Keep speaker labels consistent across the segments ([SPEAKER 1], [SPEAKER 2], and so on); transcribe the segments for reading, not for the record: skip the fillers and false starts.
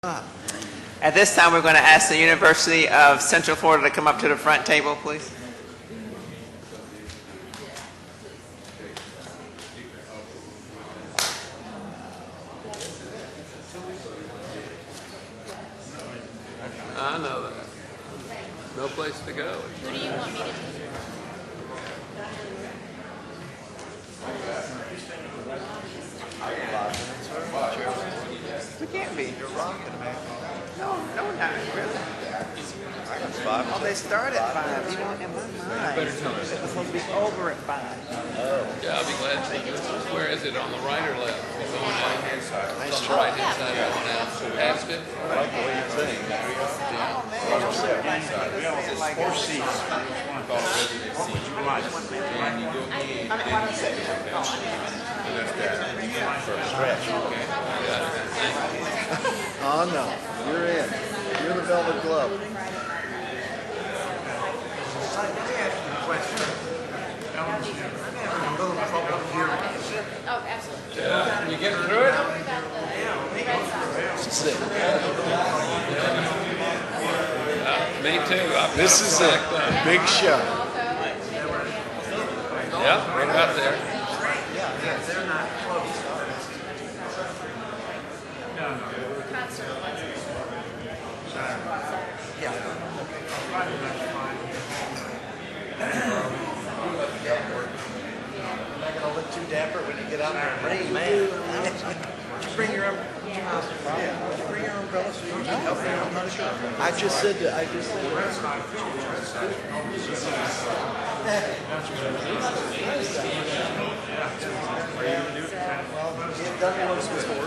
[SPEAKER 1] At this time, we're going to ask the University of Central Florida to come up to the front table, please.
[SPEAKER 2] I know that. No place to go.
[SPEAKER 3] Who do you want me to take?
[SPEAKER 1] We can't be.
[SPEAKER 4] You're rocking, man.
[SPEAKER 1] No, not really.
[SPEAKER 4] I got 5.
[SPEAKER 1] Oh, they start at 5. You know, in my mind, it's supposed to be over at 5.
[SPEAKER 2] Yeah, I'll be glad to. Where is it? On the right or left? It's on the right-hand side. It's on the right-hand side going out. Past it?
[SPEAKER 4] I like the way you think.
[SPEAKER 1] Like
[SPEAKER 5] 4 seats. What would you like?
[SPEAKER 4] Oh, no. You're in. You're the Velvet Glove.
[SPEAKER 3] Oh, absolutely.
[SPEAKER 2] Yeah. You getting through it?
[SPEAKER 4] Sit.
[SPEAKER 2] Me too.
[SPEAKER 4] This is a big show.
[SPEAKER 2] Yep, right about there.
[SPEAKER 1] they're not close.
[SPEAKER 4] Not gonna look too dapper when you get out there and rain, man. Did you bring your umbrella? Yeah. Did you bring your umbrella so you can help me? I'm not sure. I just said that.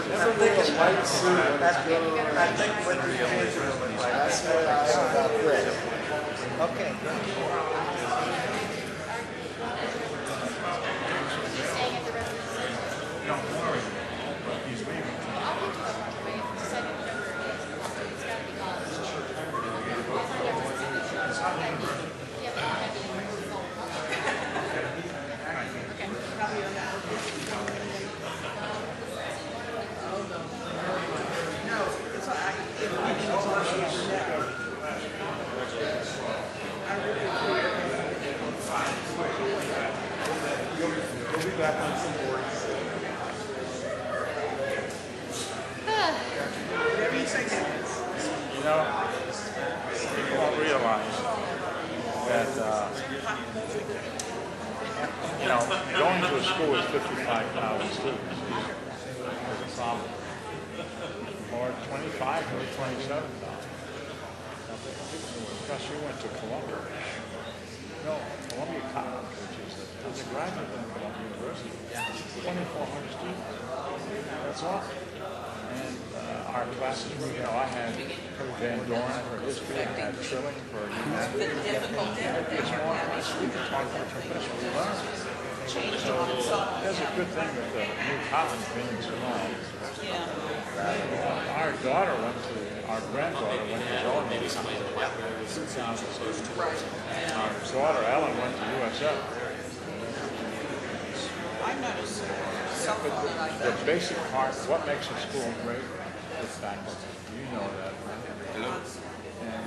[SPEAKER 4] Never think a white suit. I think what the kids are looking like. That's what I know about this. Okay.
[SPEAKER 3] Staying at the residence.
[SPEAKER 5] Don't worry. He's leaving.
[SPEAKER 3] I'll get to it. Just I didn't know where it is. It's got to be called. Yeah, but I didn't bring the phone.
[SPEAKER 5] We'll be back on some board. You know, people don't realize that, going to a school with 55,000 students is a problem. Or 25 or 27,000. Plus, you went to Columbia. Columbia College, which is the undergraduate of Columbia University, 2,400 students. That's awesome. And our classes were, I had Van Dorn for history, I had Trilling for humanities. It's more of us. We can talk to our professors. We learn. So there's a good thing with the new college being small. Our daughter went to, our granddaughter went to Georgia. Our daughter Ellen went to USF.
[SPEAKER 6] I noticed something that I
[SPEAKER 5] The basic part, what makes a school great is faculty. You know that. And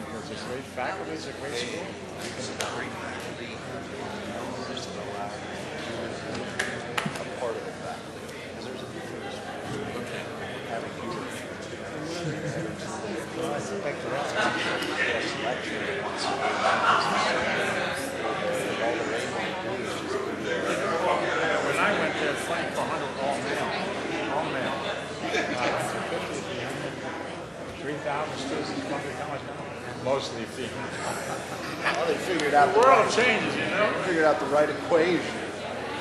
[SPEAKER 5] because it's great faculty, it's a great school.
[SPEAKER 4] A part of the faculty. Because there's a difference. Having people.
[SPEAKER 5] When I went there, 2,400 all male. 3,000 students in Columbia College now. Mostly female.
[SPEAKER 4] Well, they figured out
[SPEAKER 5] The world changes, you know.
[SPEAKER 4] They figured out the right equation.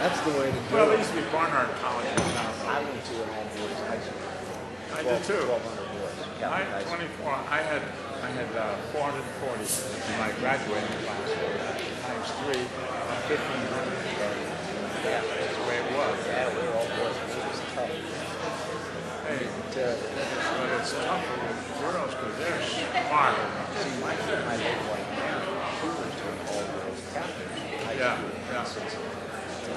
[SPEAKER 4] That's the way to do
[SPEAKER 5] Well,
[SPEAKER 4] it.
[SPEAKER 5] there used to be Barnard College now.
[SPEAKER 4] I went to an all-boys high school.
[SPEAKER 5] I did too.
[SPEAKER 4] 1,200 boys.
[SPEAKER 5] I had 24. I had 440 in my graduating class. Times 3, 1,500. Yeah, that's the way it was.
[SPEAKER 4] Yeah, we were all boys. It was tough.
[SPEAKER 5] Hey, but it's tougher with girls because they're smarter.
[SPEAKER 4] See, my kid and I lived like that. She went to an all-girls Catholic high
[SPEAKER 5] Yeah,
[SPEAKER 4] school.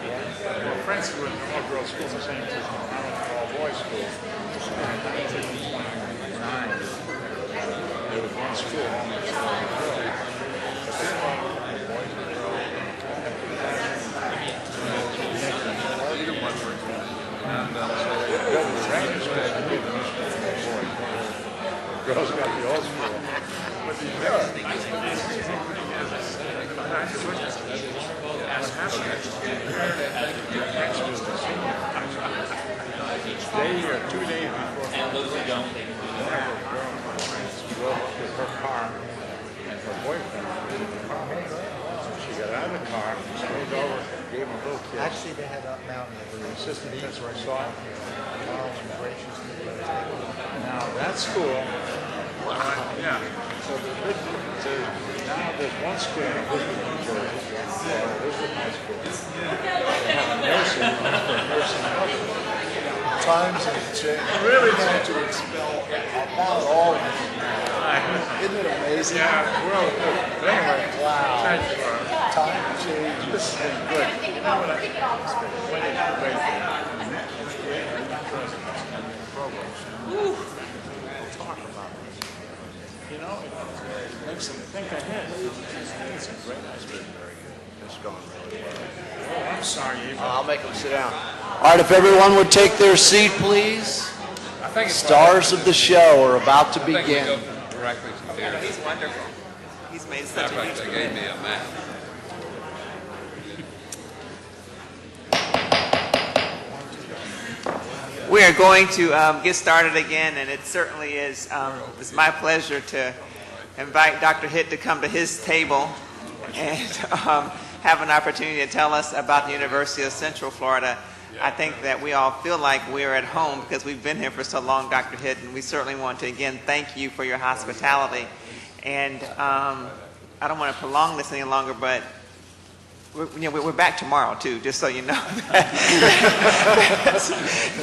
[SPEAKER 5] yeah. Well, Francis was an all-girls school, the same as I went to all-boys school. In 1929, one school. Only
[SPEAKER 3] It's fun.
[SPEAKER 5] but this one, the boys and girls,
[SPEAKER 2] Either one works.
[SPEAKER 5] and so they built the training school to give them boys. The girls got the old school. But the They 2 days before graduation, one of her girlfriends drove up with her car and her boyfriend was in the car. So she got out of the car, strolled over, gave him a little kiss.
[SPEAKER 4] Actually, they had up mountain.
[SPEAKER 5] The assistant principal saw it.
[SPEAKER 4] Carl and gracious to let us take it.
[SPEAKER 5] Now that school, yeah. So the big difference is now there's one school in Elizabeth, New Jersey, called Elizabeth High School. They have a nursing for nursing mothers.
[SPEAKER 4] Times have changed. Really had to expel about all of them. Isn't it amazing?
[SPEAKER 5] Yeah, well, but anyway,
[SPEAKER 4] Wow.
[SPEAKER 5] thank you.
[SPEAKER 4] Time changes.
[SPEAKER 5] This has been good.
[SPEAKER 3] Think about it. Think about it.
[SPEAKER 5] Great. It's great interest in the program. We'll talk about this. You know, it makes them think ahead. It's a great icebreaker. Very good. It's going really well. Oh, I'm sorry, Eva.
[SPEAKER 4] I'll make them sit down. All right, if everyone would take their seat, please.
[SPEAKER 2] I think it's
[SPEAKER 4] Stars of the show are about to
[SPEAKER 2] I think we go
[SPEAKER 4] begin.
[SPEAKER 2] directly to there.
[SPEAKER 1] He's wonderful. He's made such a
[SPEAKER 2] Matter
[SPEAKER 1] huge
[SPEAKER 2] of fact, they gave
[SPEAKER 1] commitment.
[SPEAKER 2] me a map.
[SPEAKER 1] We are going to get started again, and it certainly is it's my pleasure to invite Dr. Hitt to come to his table and have an opportunity to tell us about the University of Central Florida. I think that we all feel like we're at home because we've been here for so long, Dr. Hitt, and we certainly want to again thank you for your hospitality. And I don't want to prolong this any longer, but we're back tomorrow too, just so you know.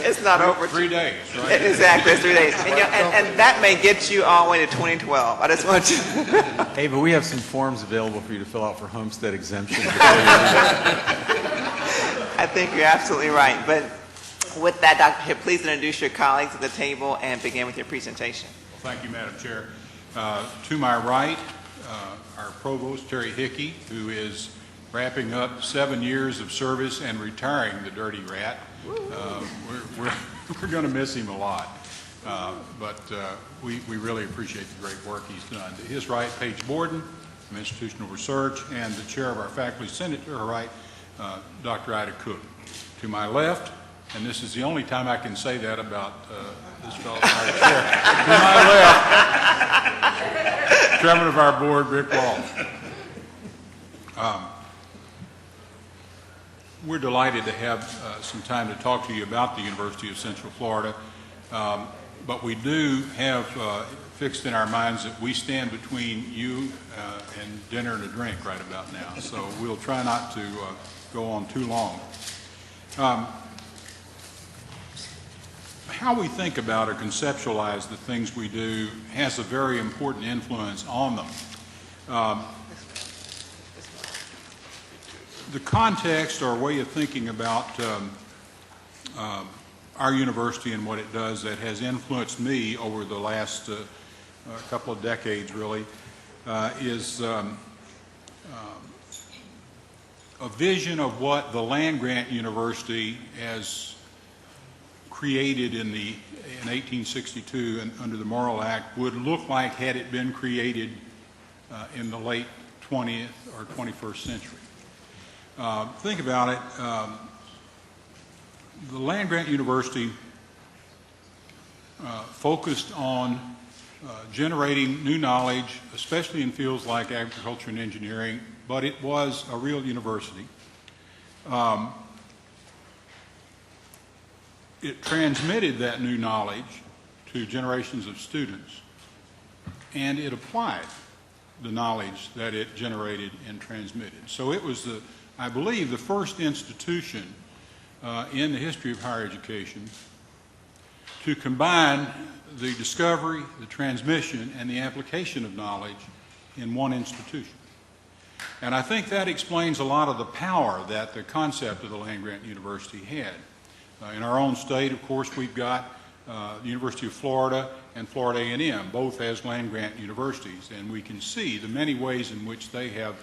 [SPEAKER 1] It's not over.
[SPEAKER 5] 3 days, right?
[SPEAKER 1] Exactly, it's 3 days. And that may get you all the way to 2012. I just want to.
[SPEAKER 7] Hey, but we have some forms available for you to fill out for homestead exemption.
[SPEAKER 1] I think you're absolutely right. But with that, Dr. Hitt, please introduce your colleagues at the table and begin with your presentation.
[SPEAKER 8] Thank you, Madam Chair. To my right, our Provost, Terry Hickey, who is wrapping up 7 years of service and retiring the dirty rat. We're going to miss him a lot, but we really appreciate the great work he's done. To his right, Paige Borden from Institutional Research, and the chair of our Faculty Senate to her right, Dr. Ida Cook. To my left, and this is the only time I can say that about this fellow our chair, to my left, Chairman of our board, Rick Walsh. We're delighted to have some time to talk to you about the University of Central Florida, but we do have fixed in our minds that we stand between you and dinner and a drink right about now, so we'll try not to go on too long. How we think about or conceptualize the things we do has a very important influence on them. The context or way of thinking about our university and what it does that has influenced me over the last couple of decades really is a vision of what the land-grant university has created in 1862 and under the Morrill Act would look like had it been created in the late 20th or 21st century. Think about it. The land-grant university focused on generating new knowledge, especially in fields like agriculture and engineering, but it was a real university. It transmitted that new knowledge to generations of students, and it applied the knowledge that it generated and transmitted. So it was, I believe, the first institution in the history of higher education to combine the discovery, the transmission, and the application of knowledge in one institution. And I think that explains a lot of the power that the concept of the land-grant university had. In our own state, of course, we've got the University of Florida and Florida A&M, both as land-grant universities, and we can see the many ways in which they have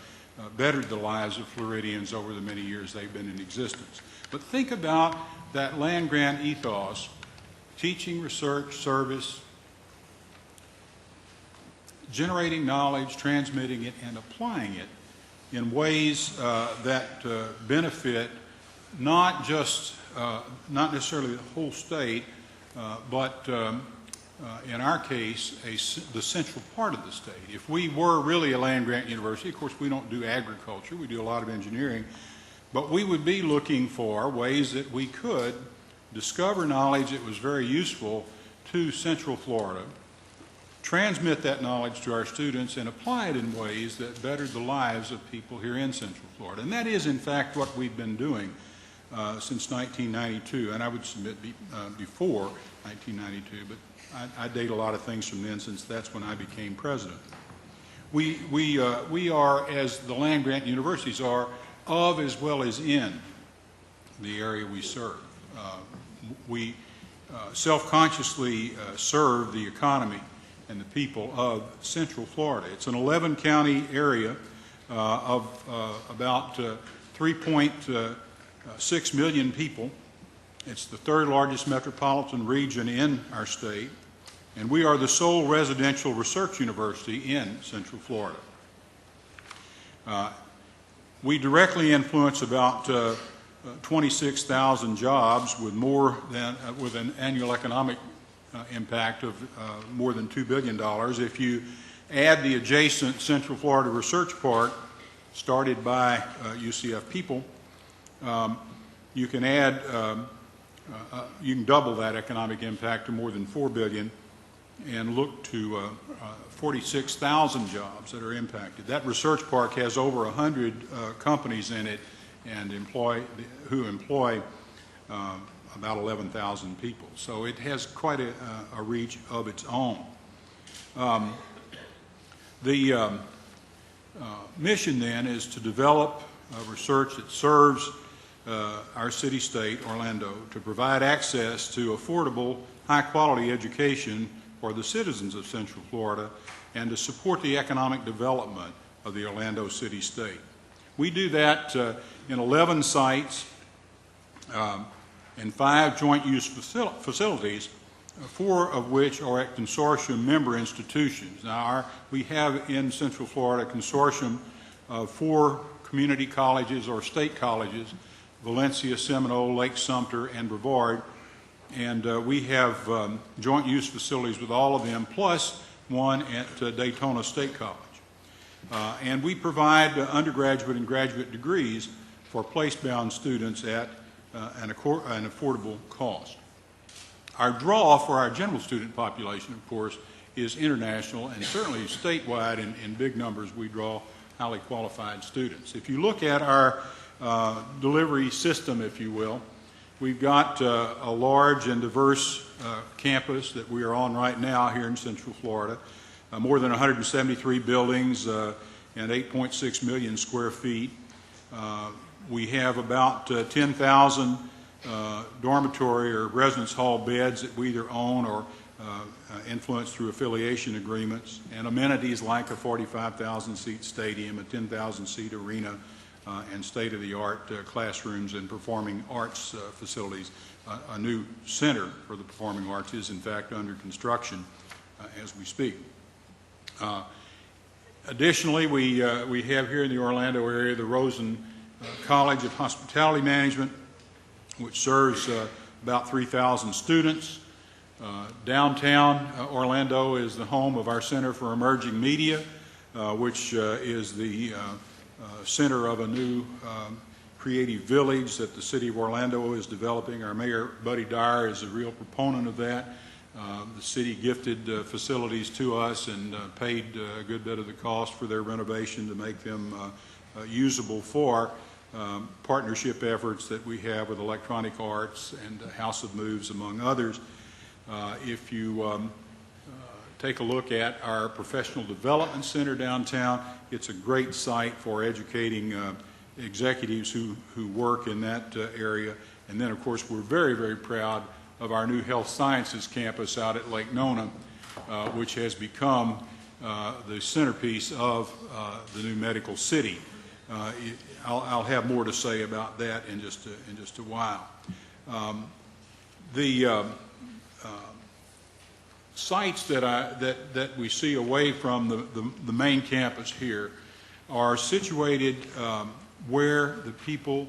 [SPEAKER 8] bettered the lives of Floridians over the many years they've been in existence. But think about that land-grant ethos: teaching, research, service, generating knowledge, transmitting it, and applying it in ways that benefit not necessarily the whole state, but in our case, the central part of the state. If we were really a land-grant university, of course we don't do agriculture, we do a lot of engineering, but we would be looking for ways that we could discover knowledge that was very useful to Central Florida, transmit that knowledge to our students, and apply it in ways that bettered the lives of people here in Central Florida. And that is, in fact, what we've been doing since 1992, and I would submit before 1992, but I date a lot of things from then, since that's when I became president. We are, as the land-grant universities are, of as well as in the area we serve. We self-consciously serve the economy and the people of Central Florida. It's an 11-county area of about 3.6 million people. It's the third largest metropolitan region in our state, and we are the sole residential research university in Central Florida. We directly influence about 26,000 jobs with an annual economic impact of more than $2 billion. If you add the adjacent Central Florida Research Park, started by UCF people, you can add, you can double that economic impact to more than $4 billion and look to 46,000 jobs that are impacted. That research park has over 100 companies in it and who employ about 11,000 people. So it has quite a reach of its own. The mission then is to develop research that serves our city-state, Orlando, to provide access to affordable, high-quality education for the citizens of Central Florida and to support the economic development of the Orlando city-state. We do that in 11 sites and 5 joint-use facilities, 4 of which are at consortium member institutions. Now, we have in Central Florida a consortium of 4 community colleges or state colleges: Valencia, Seminole, Lake Sumter, and Brevard. And we have joint-use facilities with all of them, plus one at Daytona State College. And we provide undergraduate and graduate degrees for place-bound students at an affordable cost. Our draw for our general student population, of course, is international, and certainly statewide in big numbers we draw highly qualified students. If you look at our delivery system, if you will, we've got a large and diverse campus that we are on right now here in Central Florida, more than 173 buildings and 8.6 million square feet. We have about 10,000 dormitory or residence hall beds that we either own or influence through affiliation agreements, and amenities like a 45,000-seat stadium, a 10,000-seat arena, and state-of-the-art classrooms and performing arts facilities. A new center for the performing arts is, in fact, under construction as we speak. Additionally, we have here in the Orlando area the Rosen College of Hospitality Management, which serves about 3,000 students. Downtown Orlando is the home of our Center for Emerging Media, which is the center of a new creative village that the city of Orlando is developing. Our mayor, Buddy Dyer, is a real proponent of that. The city gifted facilities to us and paid a good bit of the cost for their renovation to make them usable for partnership efforts that we have with Electronic Arts and House of Moves, among others. If you take a look at our Professional Development Center downtown, it's a great site for educating executives who work in that area. And then, of course, we're very, very proud of our new health sciences campus out at Lake Nona, which has become the centerpiece of the new medical city. I'll have more to say about that in just a while. The sites that we see away from the main campus here are situated where the people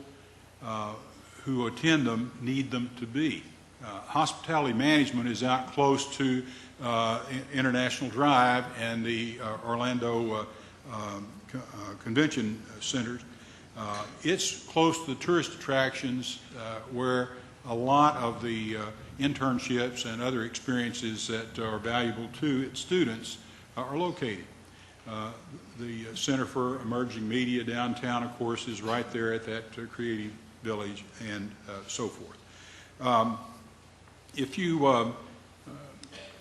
[SPEAKER 8] who attend them need them to be. Hospitality management is out close to International Drive and the Orlando Convention Centers. It's close to the tourist attractions where a lot of the internships and other experiences that are valuable to its students are located. The Center for Emerging Media downtown, of course, is right there at that creative village and so forth. If you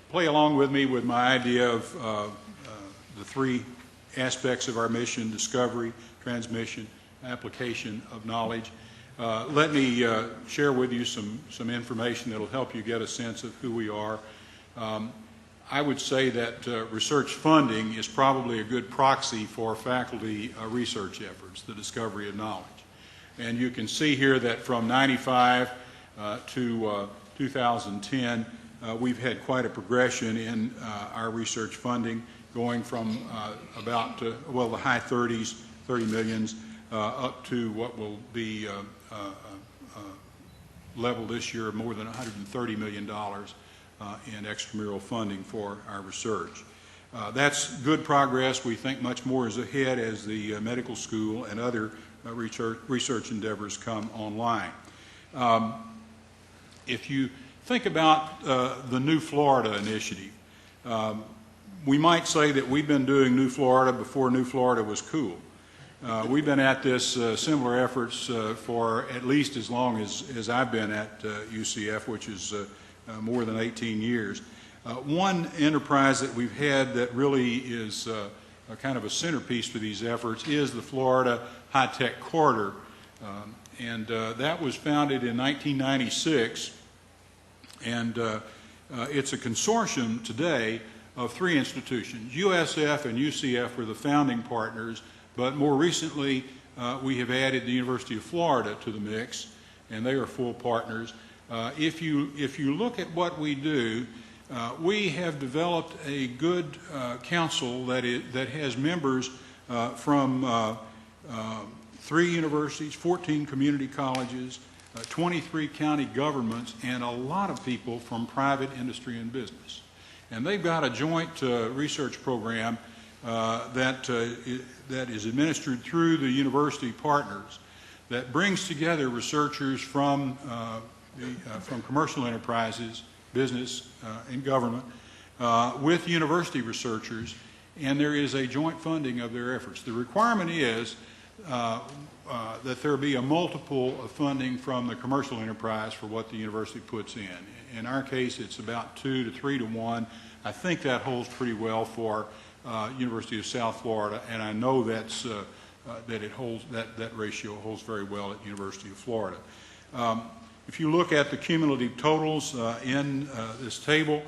[SPEAKER 8] play along with me with my idea of the three aspects of our mission: discovery, transmission, application of knowledge. Let me share with you some information that will help you get a sense of who we are. I would say that research funding is probably a good proxy for faculty research efforts, the discovery of knowledge. And you can see here that from 95 to 2010, we've had quite a progression in our research funding, going from about, well, the high 30s, 30 millions, up to what will be level this year of more than $130 million in extramural funding for our research. That's good progress. We think much more is ahead as the medical school and other research endeavors come online. If you think about the New Florida initiative, we might say that we've been doing New Florida before New Florida was cool. We've been at this similar efforts for at least as long as I've been at UCF, which is more than 18 years. One enterprise that we've had that really is a kind of a centerpiece for these efforts is the Florida High-Tech Corridor. And that was founded in 1996, and it's a consortium today of three institutions. USF and UCF were the founding partners, but more recently we have added the University of Florida to the mix, and they are full partners. If you look at what we do, we have developed a good council that has members from 3 universities, 14 community colleges, 23 county governments, and a lot of people from private industry and business. And they've got a joint research program that is administered through the university partners that brings together researchers from commercial enterprises, business, and government with university researchers, and there is a joint funding of their efforts. The requirement is that there be a multiple of funding from the commercial enterprise for what the university puts in. In our case, it's about 2 to 3 to 1. I think that holds pretty well for University of South Florida, and I know that's that it holds that ratio holds very well at University of Florida. If you look at the cumulative totals in this table,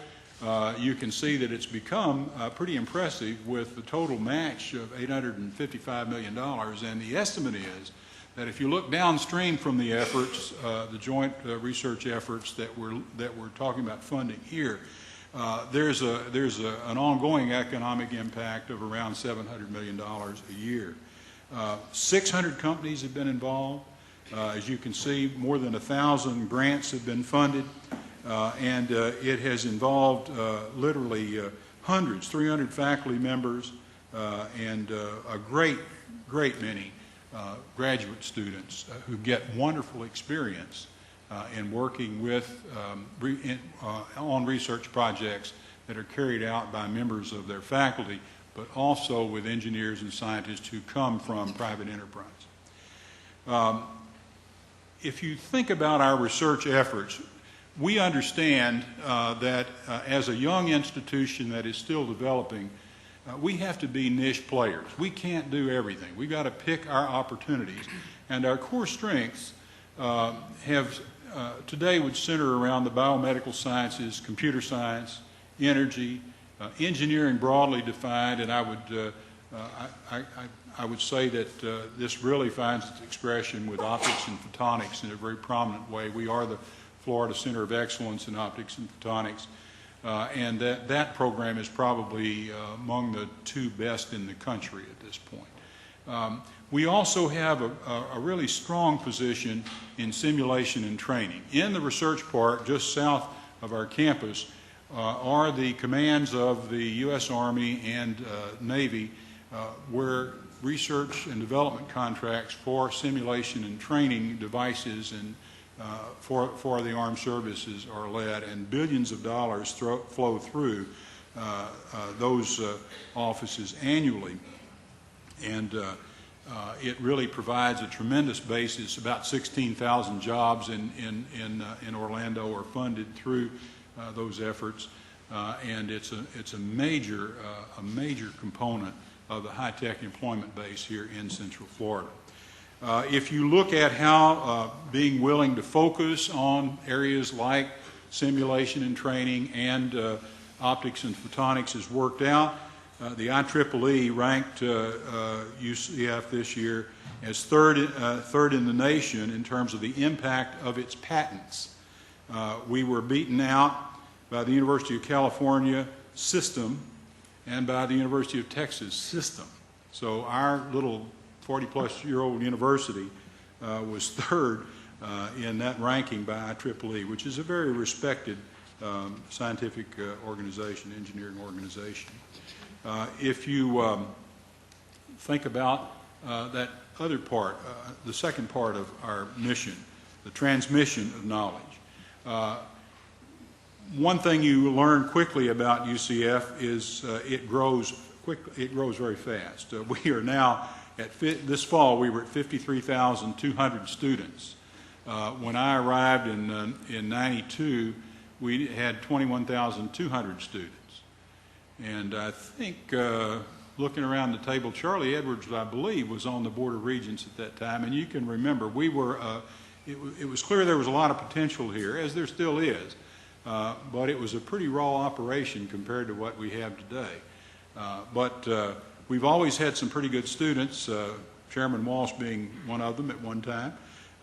[SPEAKER 8] you can see that it's become pretty impressive with the total match of $855 million. And the estimate is that if you look downstream from the efforts, the joint research efforts that we're talking about funding here, there's an ongoing economic impact of around $700 million a year. 600 companies have been involved. As you can see, more than 1,000 grants have been funded, and it has involved literally hundreds, 300 faculty members, and a great many graduate students who get wonderful experience in working with on research projects that are carried out by members of their faculty, but also with engineers and scientists who come from private enterprise. If you think about our research efforts, we understand that as a young institution that is still developing, we have to be niche players. We can't do everything. We've got to pick our opportunities. And our core strengths have today would center around the biomedical sciences, computer science, energy, engineering broadly defined, and I would say that this really finds its expression with optics and photonics in a very prominent way. We are the Florida Center of Excellence in Optics and Photonics, and that program is probably among the 2 best in the country at this point. We also have a really strong position in simulation and training. In the research park just south of our campus are the commands of the U.S. Army and Navy, where research and development contracts for simulation and training devices and for the armed services are led, and billions of dollars flow through those offices annually. And it really provides a tremendous basis. About 16,000 jobs in Orlando are funded through those efforts, and it's a major component of the high-tech employment base here in Central Florida. If you look at how being willing to focus on areas like simulation and training and optics and photonics has worked out, the IEEE ranked UCF this year as third in the nation in terms of the impact of its patents. We were beaten out by the University of California system and by the University of Texas system. So our little 40-plus-year-old university was third in that ranking by IEEE, which is a very respected scientific organization, engineering organization. If you think about that other part, the second part of our mission, the transmission of knowledge. One thing you learn quickly about UCF is it grows very fast. We are now this fall we were at 53,200 students. When I arrived in 92, we had 21,200 students. And I think, looking around the table, Charlie Edwards, I believe, was on the Board of Regents at that time. And you can remember, we were, it was clear there was a lot of potential here, as there still is. But it was a pretty raw operation compared to what we have today. But we've always had some pretty good students, Chairman Walsh being one of them at one time.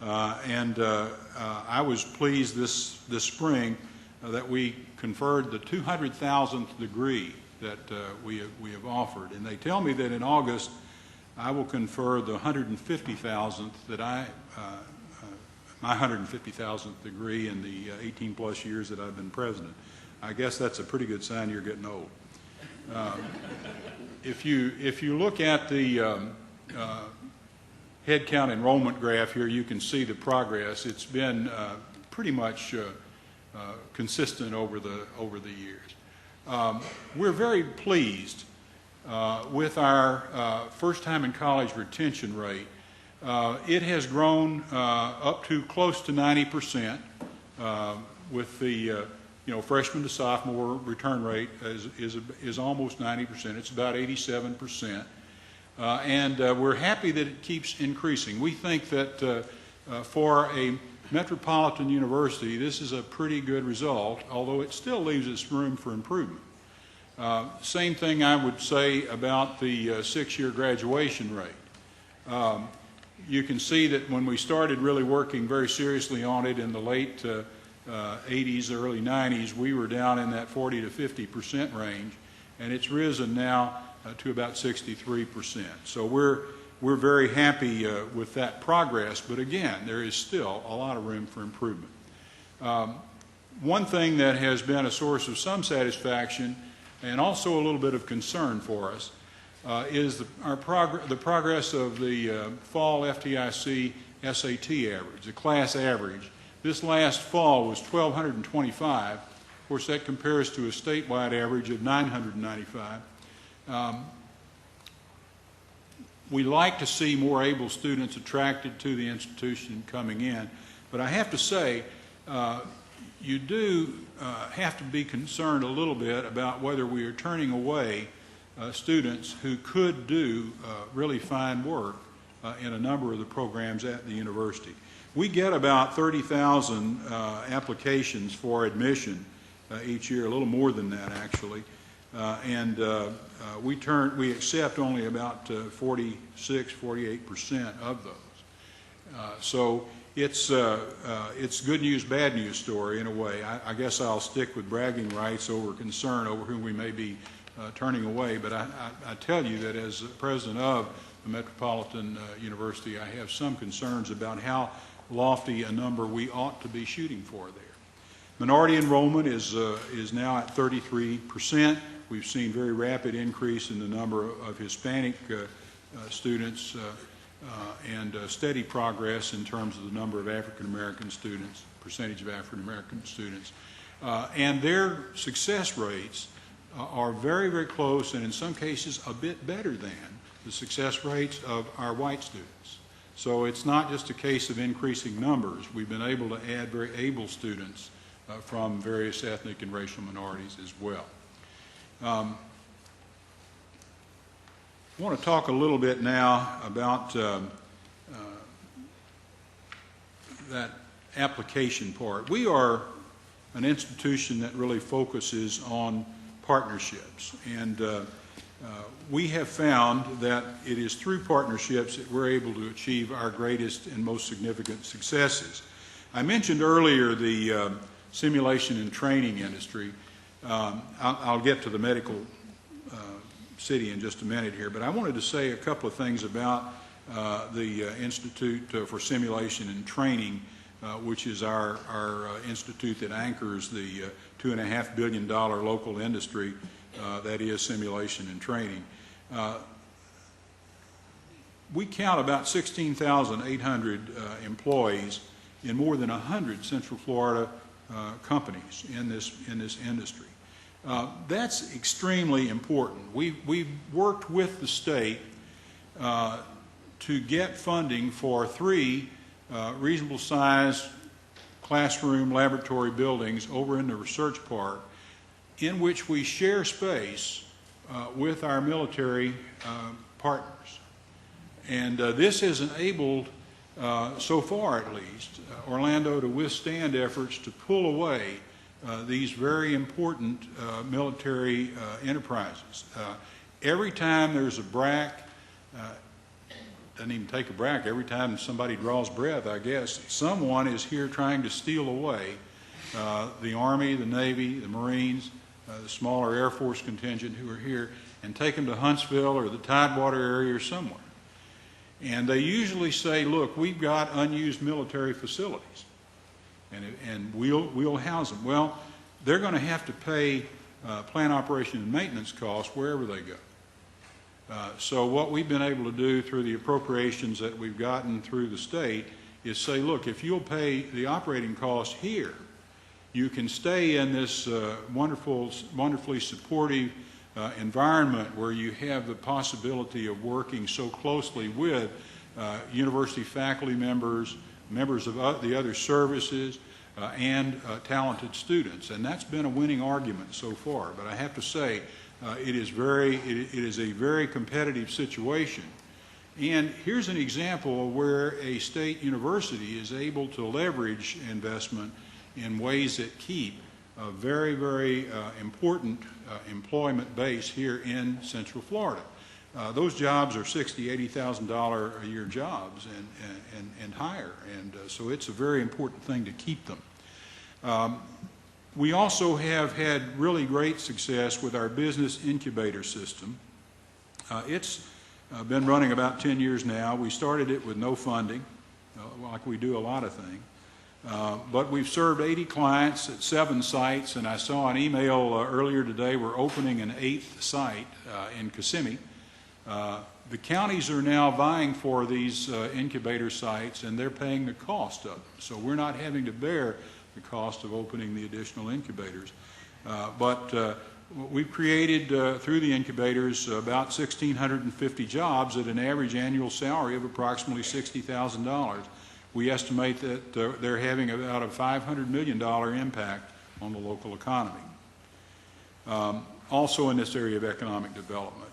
[SPEAKER 8] And I was pleased this spring that we conferred the 200,000th degree that we have offered. And they tell me that in August I will confer the 150,000th that my 150,000th degree in the 18-plus years that I've been president. I guess that's a pretty good sign you're getting old. If you look at the headcount enrollment graph here, you can see the progress. It's been pretty much consistent over the years. We're very pleased with our first-time in college retention rate. It has grown up to close to 90% with the freshman to sophomore return rate is almost 90%. It's about 87%. And we're happy that it keeps increasing. We think that for a metropolitan university, this is a pretty good result, although it still leaves us room for improvement. Same thing I would say about the 6-year graduation rate. You can see that when we started really working very seriously on it in the late 80s, early 90s, we were down in that 40 to 50% range, and it's risen now to about 63%. So we're very happy with that progress, but again, there is still a lot of room for improvement. One thing that has been a source of some satisfaction and also a little bit of concern for us is the progress of the fall FDIC SAT average, the class average. This last fall was 1,225. Of course, that compares to a statewide average of 995. We like to see more able students attracted to the institution coming in, but I have to say, you do have to be concerned a little bit about whether we are turning away students who could do really fine work in a number of the programs at the university. We get about 30,000 applications for admission each year, a little more than that actually, and we accept only about 46-48% of those. So it's good news, bad news story in a way. I guess I'll stick with bragging rights over concern over whom we may be turning away, but I tell you that as president of the Metropolitan University, I have some concerns about how lofty a number we ought to be shooting for there. Minority enrollment is now at 33%. We've seen very rapid increase in the number of Hispanic students and steady progress in terms of the number of African American students, percentage of African American students. And their success rates are very, very close, and in some cases a bit better than the success rates of our white students. So it's not just a case of increasing numbers. We've been able to add very able students from various ethnic and racial minorities as well. I want to talk a little bit now about that application part. We are an institution that really focuses on partnerships, and we have found that it is through partnerships that we're able to achieve our greatest and most significant successes. I mentioned earlier the simulation and training industry. I'll get to the medical city in just a minute here, but I wanted to say a couple of things about the Institute for Simulation and Training, which is our institute that anchors the $2.5 billion local industry that is simulation and training. We count about 16,800 employees in more than 100 Central Florida companies in this industry. That's extremely important. We've worked with the state to get funding for 3 reasonable sized classroom laboratory buildings over in the research park, in which we share space with our military partners. And this has enabled, so far at least, Orlando to withstand efforts to pull away these very important military enterprises. Every time there's a BRAC, doesn't even take a BRAC, every time somebody draws breath, I guess, someone is here trying to steal away the Army, the Navy, the Marines, the smaller Air Force contingent who are here, and take them to Huntsville or the Tidewater area or somewhere. And they usually say, look, we've got unused military facilities, and we'll house them. Well, they're going to have to pay plant operation and maintenance costs wherever they go. So what we've been able to do through the appropriations that we've gotten through the state is say, look, if you'll pay the operating costs here, you can stay in this wonderfully supportive environment where you have the possibility of working so closely with university faculty members, members of the other services, and talented students. And that's been a winning argument so far. But I have to say, it is a very competitive situation. And here's an example where a state university is able to leverage investment in ways that keep a very, very important employment base here in Central Florida. Those jobs are $60,000, $80,000 a year jobs and higher, and so it's a very important thing to keep them. We also have had really great success with our business incubator system. It's been running about 10 years now. We started it with no funding, like we do a lot of things. But we've served 80 clients at 7 sites, and I saw an email earlier today, we're opening an 8th site in Kissimmee. The counties are now vying for these incubator sites, and they're paying the cost of them. So we're not having to bear the cost of opening the additional incubators. But we've created, through the incubators, about 1,650 jobs at an average annual salary of approximately $60,000. We estimate that they're having about a $500 million impact on the local economy. Also in this area of economic development,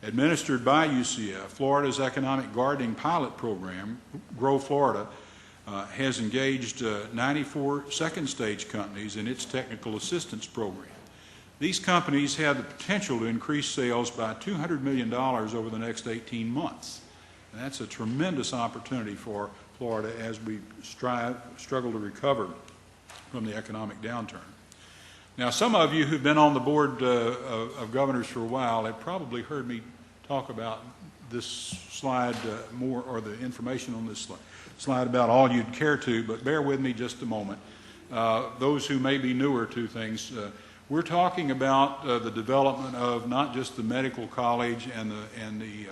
[SPEAKER 8] administered by UCF, Florida's Economic Gardening Pilot Program, Grow Florida, has engaged 94 second-stage companies in its technical assistance program. These companies have the potential to increase sales by $200 million over the next 18 months. And that's a tremendous opportunity for Florida as we struggle to recover from the economic downturn. Now, some of you who've been on the board of governors for a while have probably heard me talk about this slide more, or the information on this slide about all you'd care to, but bear with me just a moment. Those who may be newer to things, we're talking about the development of not just the medical college and the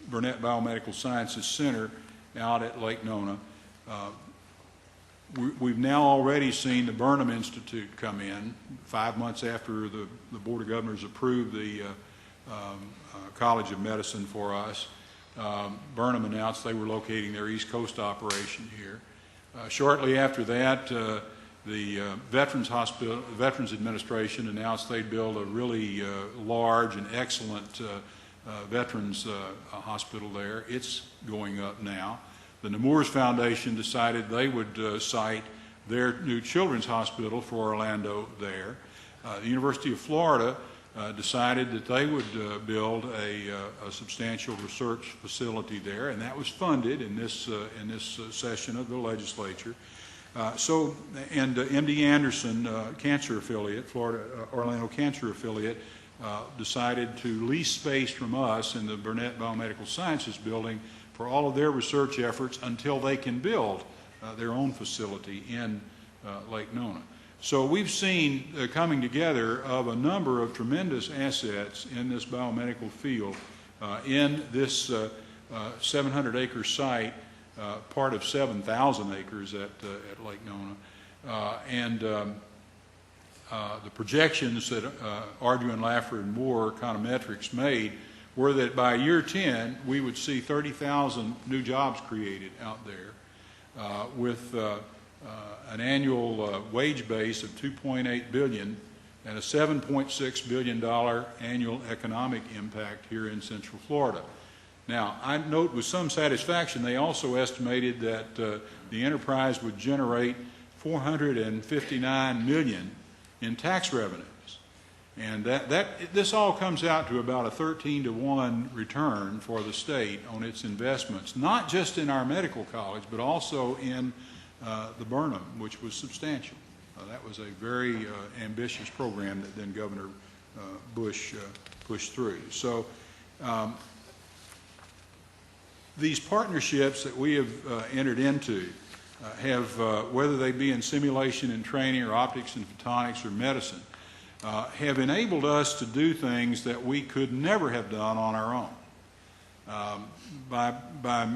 [SPEAKER 8] Burnett Biomedical Sciences Center out at Lake Nona. We've now already seen the Burnham Institute come in 5 months after the Board of Governors approved the College of Medicine for us. Burnham announced they were locating their East Coast operation here. Shortly after that, the Veterans Administration announced they'd build a really large and excellent veterans hospital there. It's going up now. The Nemours Foundation decided they would site their new children's hospital for Orlando there. The University of Florida decided that they would build a substantial research facility there, and that was funded in this session of the legislature. And MD Anderson Cancer Affiliate, Florida Orlando Cancer Affiliate, decided to lease space from us in the Burnett Biomedical Sciences building for all of their research efforts until they can build their own facility in Lake Nona. So we've seen the coming together of a number of tremendous assets in this biomedical field in this 700-acre site, part of 7,000 acres at Lake Nona. The projections that Arduin, Laffer, and Moore econometrics made were that by year 10, we would see 30,000 new jobs created out there with an annual wage base of $2.8 billion and a $7.6 billion annual economic impact here in Central Florida. Now, I note with some satisfaction they also estimated that the enterprise would generate $459 million in tax revenues. And this all comes out to about a 13-to-1 return for the state on its investments, not just in our medical college, but also in the Burnham, which was substantial. That was a very ambitious program that then Governor Bush pushed through. So these partnerships that we have entered into have, whether they be in simulation and training or optics and photonics or medicine, have enabled us to do things that we could never have done on our own. By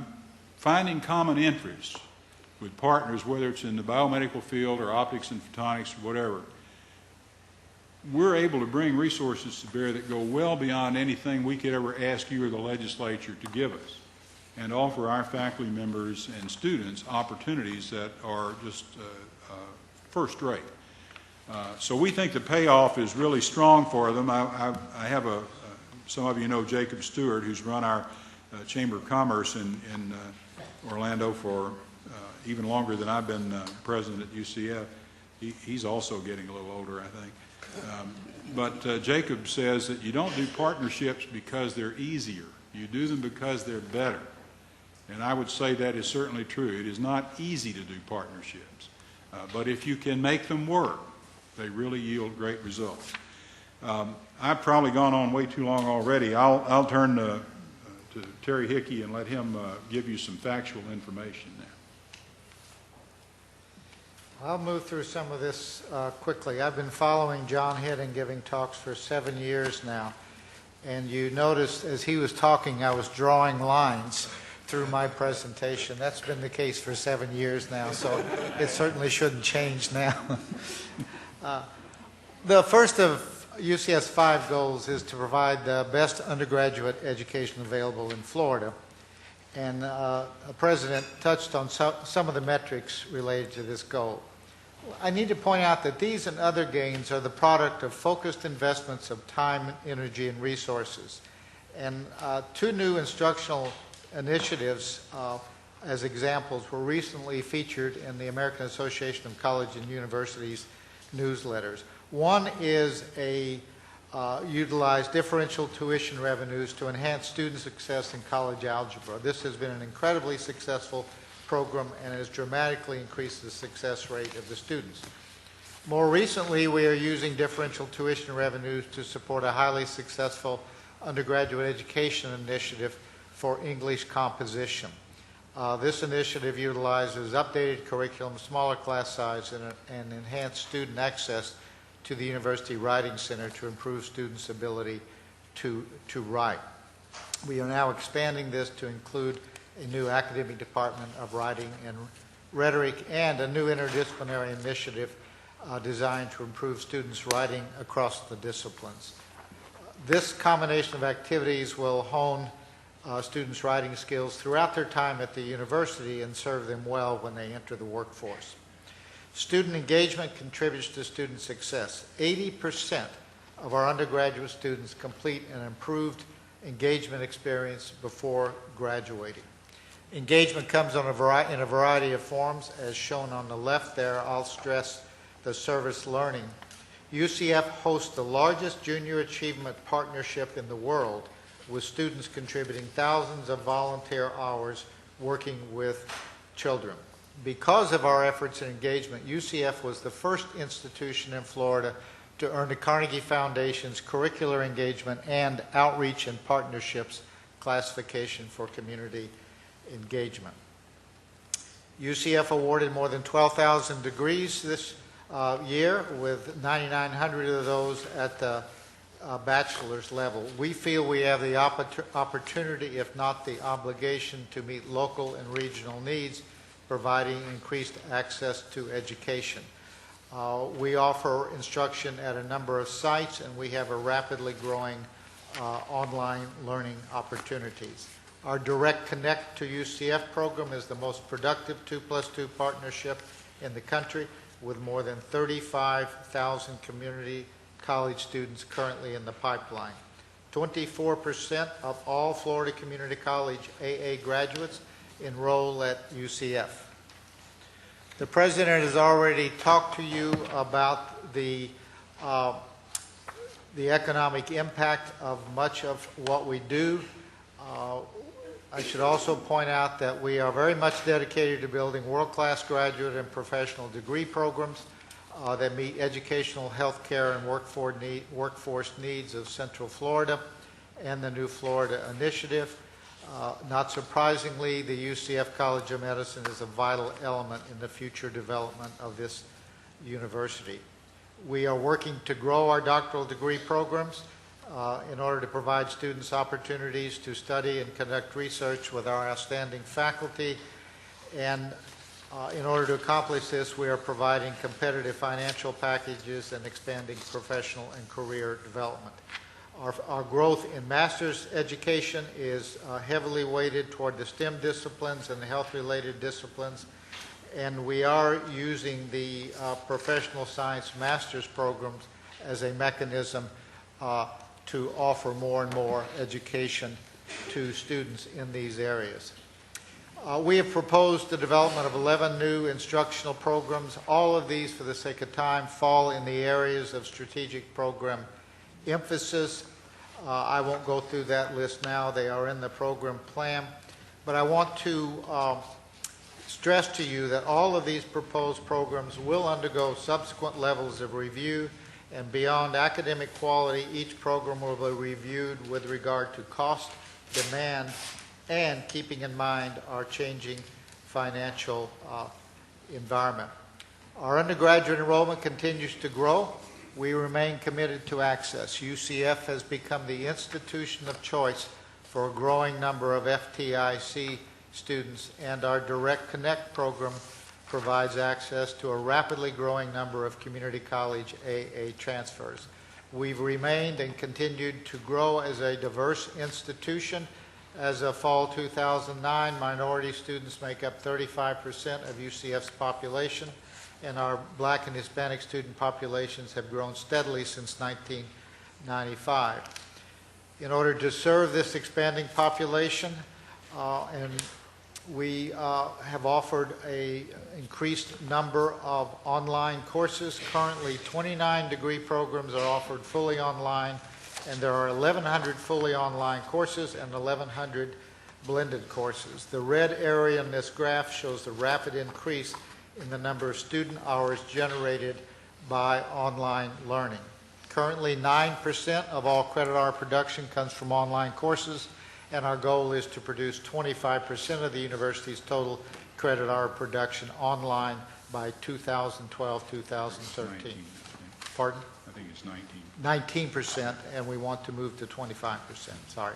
[SPEAKER 8] finding common interests with partners, whether it's in the biomedical field or optics and photonics or whatever, we're able to bring resources to bear that go well beyond anything we could ever ask you or the legislature to give us, and offer our faculty members and students opportunities that are just first rate. So we think the payoff is really strong for them. I have some of you know Jacob Stewart, who's run our Chamber of Commerce in Orlando for even longer than I've been president at UCF. He's also getting a little older, I think. But Jacob says that you don't do partnerships because they're easier. You do them because they're better. And I would say that is certainly true. It is not easy to do partnerships. But if you can make them work, they really yield great results. I've probably gone on way too long already. I'll turn to Terry Hickey and let him give you some factual information now.
[SPEAKER 9] I'll move through some of this quickly. I've been following John Hitt and giving talks for 7 years now. And you noticed as he was talking, I was drawing lines through my presentation. That's been the case for 7 years now, so it certainly shouldn't change now. The first of UCF's 5 goals is to provide the best undergraduate education available in Florida. And the President touched on some of the metrics related to this goal. I need to point out that these and other gains are the product of focused investments of time, energy, and resources. And 2 new instructional initiatives as examples were recently featured in the American Association of Colleges and Universities newsletters. One is utilize differential tuition revenues to enhance student success in college algebra. This has been an incredibly successful program and has dramatically increased the success rate of the students. More recently, we are using differential tuition revenues to support a highly successful undergraduate education initiative for English composition. This initiative utilizes updated curriculum, smaller class size, and enhanced student access to the University Writing Center to improve students' ability to write. We are now expanding this to include a new academic department of writing and rhetoric and a new interdisciplinary initiative designed to improve students' writing across the disciplines. This combination of activities will hone students' writing skills throughout their time at the university and serve them well when they enter the workforce. Student engagement contributes to student success. 80% of our undergraduate students complete an improved engagement experience before graduating. Engagement comes in a variety of forms, as shown on the left there. I'll stress the service learning. UCF hosts the largest junior achievement partnership in the world, with students contributing thousands of volunteer hours working with children. Because of our efforts in engagement, UCF was the first institution in Florida to earn the Carnegie Foundation's Curricular Engagement and Outreach and Partnerships classification for community engagement. UCF awarded more than 12,000 degrees this year, with 9,900 of those at the bachelor's level. We feel we have the opportunity, if not the obligation, to meet local and regional needs, providing increased access to education. We offer instruction at a number of sites, and we have a rapidly growing online learning opportunities. Our Direct Connect to UCF program is the most productive 2+2 partnership in the country, with more than 35,000 community college students currently in the pipeline. 24% of all Florida Community College AA graduates enroll at UCF. The President has already talked to you about the economic impact of much of what we do. I should also point out that we are very much dedicated to building world-class graduate and professional degree programs that meet educational, healthcare, and workforce needs of Central Florida and the New Florida Initiative. Not surprisingly, the UCF College of Medicine is a vital element in the future development of this university. We are working to grow our doctoral degree programs in order to provide students opportunities to study and conduct research with our outstanding faculty. And in order to accomplish this, we are providing competitive financial packages and expanding professional and career development. Our growth in master's education is heavily weighted toward the STEM disciplines and the health-related disciplines, and we are using the professional science master's programs as a mechanism to offer more and more education to students in these areas. We have proposed the development of 11 new instructional programs. All of these, for the sake of time, fall in the areas of strategic program emphasis. I won't go through that list now. They are in the program plan. But I want to stress to you that all of these proposed programs will undergo subsequent levels of review, and beyond academic quality, each program will be reviewed with regard to cost, demand, and keeping in mind our changing financial environment. Our undergraduate enrollment continues to grow. We remain committed to access. UCF has become the institution of choice for a growing number of FTIC students, and our Direct Connect program provides access to a rapidly growing number of community college AA transfers. We've remained and continued to grow as a diverse institution. As of fall 2009, minority students make up 35% of UCF's population, and our Black and Hispanic student populations have grown steadily since 1995. In order to serve this expanding population and We have offered a increased number of online courses. Currently, 29 degree programs are offered fully online, and there are 1,100 fully online courses and 1,100 blended courses. The red area in this graph shows the rapid increase in the number of student hours generated by online learning. Currently, 9% of all credit hour production comes from online courses, and our goal is to produce 25% of the university's total credit hour production online by 2012-2013.
[SPEAKER 8] 19,
[SPEAKER 9] Pardon?
[SPEAKER 8] I think it's 19.
[SPEAKER 9] 19%, and we want to move to 25%. Sorry.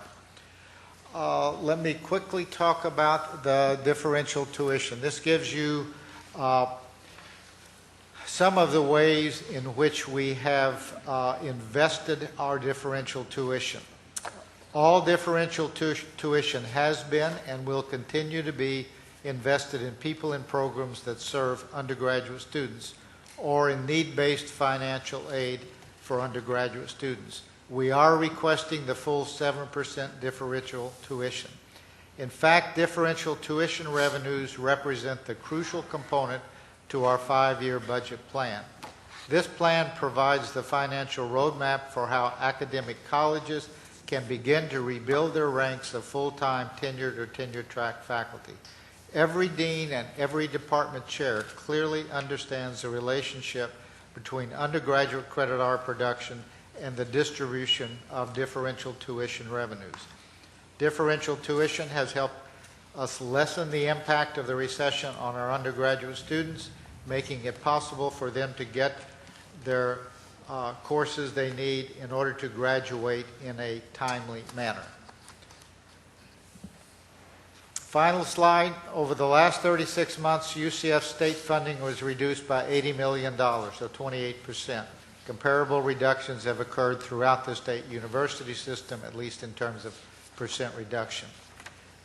[SPEAKER 9] Let me quickly talk about the differential tuition. This gives you some of the ways in which we have invested our differential tuition. All differential tuition has been and will continue to be invested in people and programs that serve undergraduate students or in need-based financial aid for undergraduate students. We are requesting the full 7% differential tuition. In fact, differential tuition revenues represent the crucial component to our 5-year budget plan. This plan provides the financial roadmap for how academic colleges can begin to rebuild their ranks of full-time tenured or tenure-track faculty. Every dean and every department chair clearly understands the relationship between undergraduate credit hour production and the distribution of differential tuition revenues. Differential tuition has helped us lessen the impact of the recession on our undergraduate students, making it possible for them to get their courses they need in order to graduate in a timely manner. Final slide. Over the last 36 months, UCF state funding was reduced by $80 million, so 28%. Comparable reductions have occurred throughout the state university system, at least in terms of percent reduction.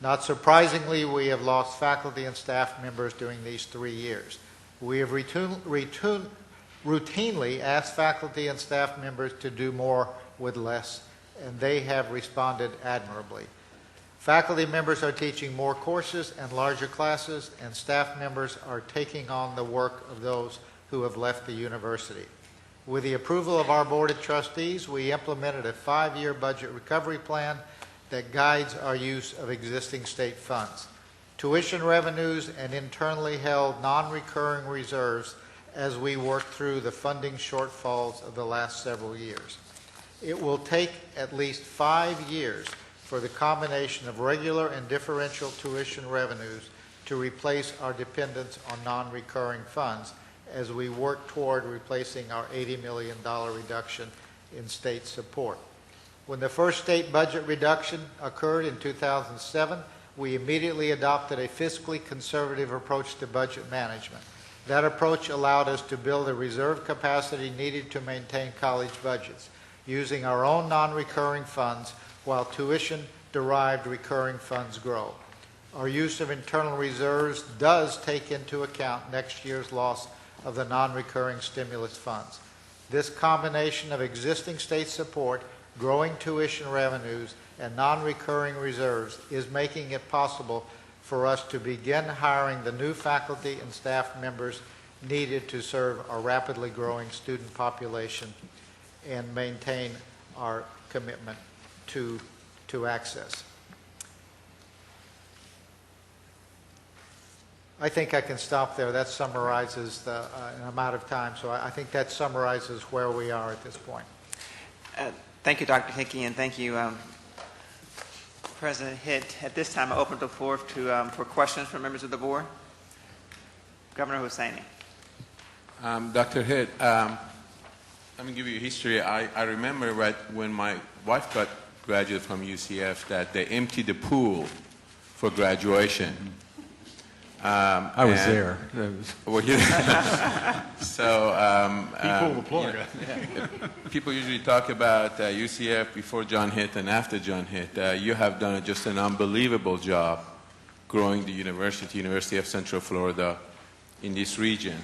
[SPEAKER 9] Not surprisingly, we have lost faculty and staff members during these 3 years. We have routinely asked faculty and staff members to do more with less, and they have responded admirably. Faculty members are teaching more courses and larger classes, and staff members are taking on the work of those who have left the university. With the approval of our Board of Trustees, we implemented a 5-year budget recovery plan that guides our use of existing state funds, tuition revenues, and internally held non-recurring reserves as we work through the funding shortfalls of the last several years. It will take at least 5 years for the combination of regular and differential tuition revenues to replace our dependence on non-recurring funds as we work toward replacing our $80 million reduction in state support. When the first state budget reduction occurred in 2007, we immediately adopted a fiscally conservative approach to budget management. That approach allowed us to build the reserve capacity needed to maintain college budgets, using our own non-recurring funds while tuition-derived recurring funds grow. Our use of internal reserves does take into account next year's loss of the non-recurring stimulus funds. This combination of existing state support, growing tuition revenues, and non-recurring reserves is making it possible for us to begin hiring the new faculty and staff members needed to serve our rapidly growing student population and maintain our commitment to access. I think I can stop there. That summarizes the amount of time, so I think that summarizes where we are at this point.
[SPEAKER 1] Thank you, Dr. Hickey, and thank you, President Hitt. At this time, I open the floor for questions from members of the board. Governor Hussaini.
[SPEAKER 10] Dr. Hitt, let me give you a history. I remember when my wife graduated from UCF that they emptied the pool for graduation.
[SPEAKER 7] I was there.
[SPEAKER 10] Well, so
[SPEAKER 8] Pull the plug.
[SPEAKER 10] people usually talk about UCF before John Hitt and after John Hitt. You have done just an unbelievable job growing the University of Central Florida in this region.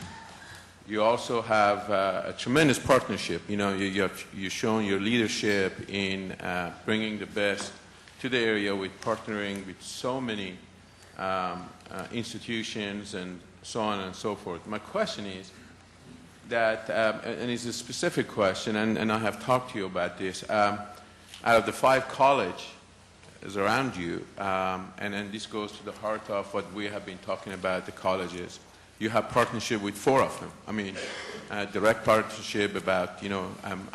[SPEAKER 10] You also have a tremendous partnership. You know, you've shown your leadership in bringing the best to the area with partnering with so many institutions and so on and so forth. My question is that, and it's a specific question, and I have talked to you about this, out of the 5 colleges around you, and this goes to the heart of what we have been talking about, the colleges. You have partnership with 4 of them. I mean, direct partnership about,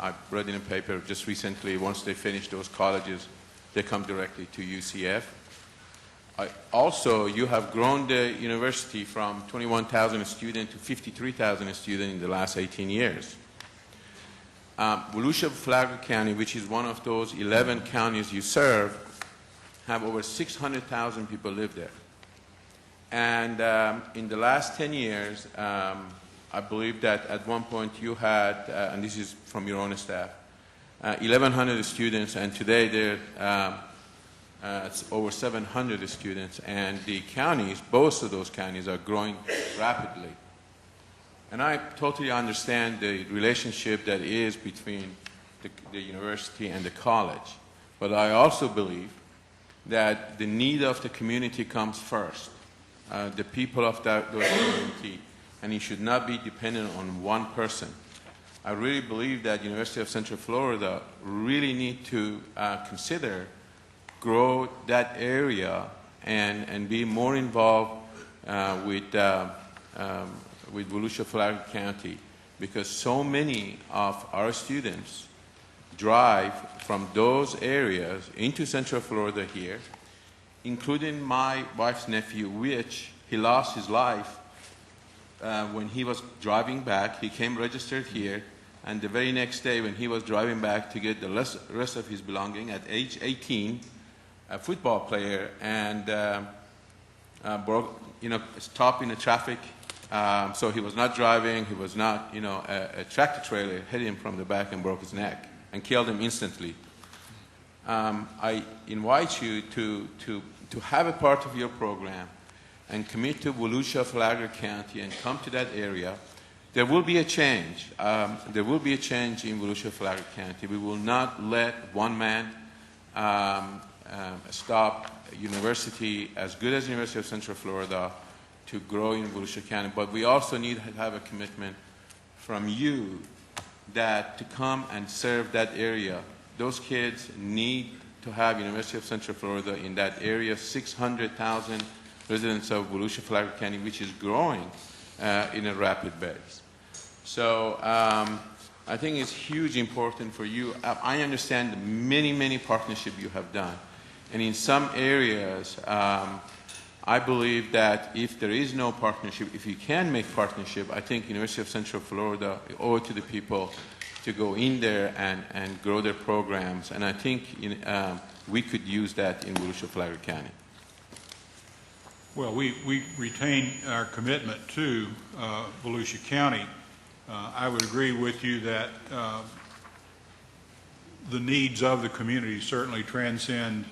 [SPEAKER 10] I've read in a paper just recently, once they finish those colleges, they come directly to UCF. Also, you have grown the university from 21,000 students to 53,000 students in the last 18 years. Volusia Flagler County, which is one of those 11 counties you serve, have over 600,000 people live there. And in the last 10 years, I believe that at one point you had, and this is from your own staff, 1,100 students, and today there it's over 700 students, and the counties, both of those counties, are growing rapidly. And I totally understand the relationship that is between the university and the college, but I also believe that the need of the community comes first, the people of those community, and it should not be dependent on one person. I really believe that University of Central Florida really need to consider grow that area and be more involved with Volusia Flagler County, because so many of our students drive from those areas into Central Florida here, including my wife's nephew, which he lost his life when he was driving back. He came registered here, and the very next day when he was driving back to get the rest of his belonging at age 18, a football player, and broke, stopped in the traffic. So he was not driving, he was not, a tractor trailer hit him from the back and broke his neck and killed him instantly. I invite you to have a part of your program and commit to Volusia Flagler County and come to that area. There will be a change. There will be a change in Volusia Flagler County. We will not let one man stop university as good as University of Central Florida to grow in Volusia County, but we also need to have a commitment from you that to come and serve that area. Those kids need to have University of Central Florida in that area, 600,000 residents of Volusia Flagler County, which is growing in a rapid pace. So I think it's hugely important for you. I understand the many partnerships you have done. And in some areas, I believe that if there is no partnership, if you can make partnership, I think University of Central Florida owe it to the people to go in there and grow their programs. And I think we could use that in Volusia Flagler County.
[SPEAKER 8] Well, we retain our commitment to Volusia County. I would agree with you that the needs of the community certainly transcend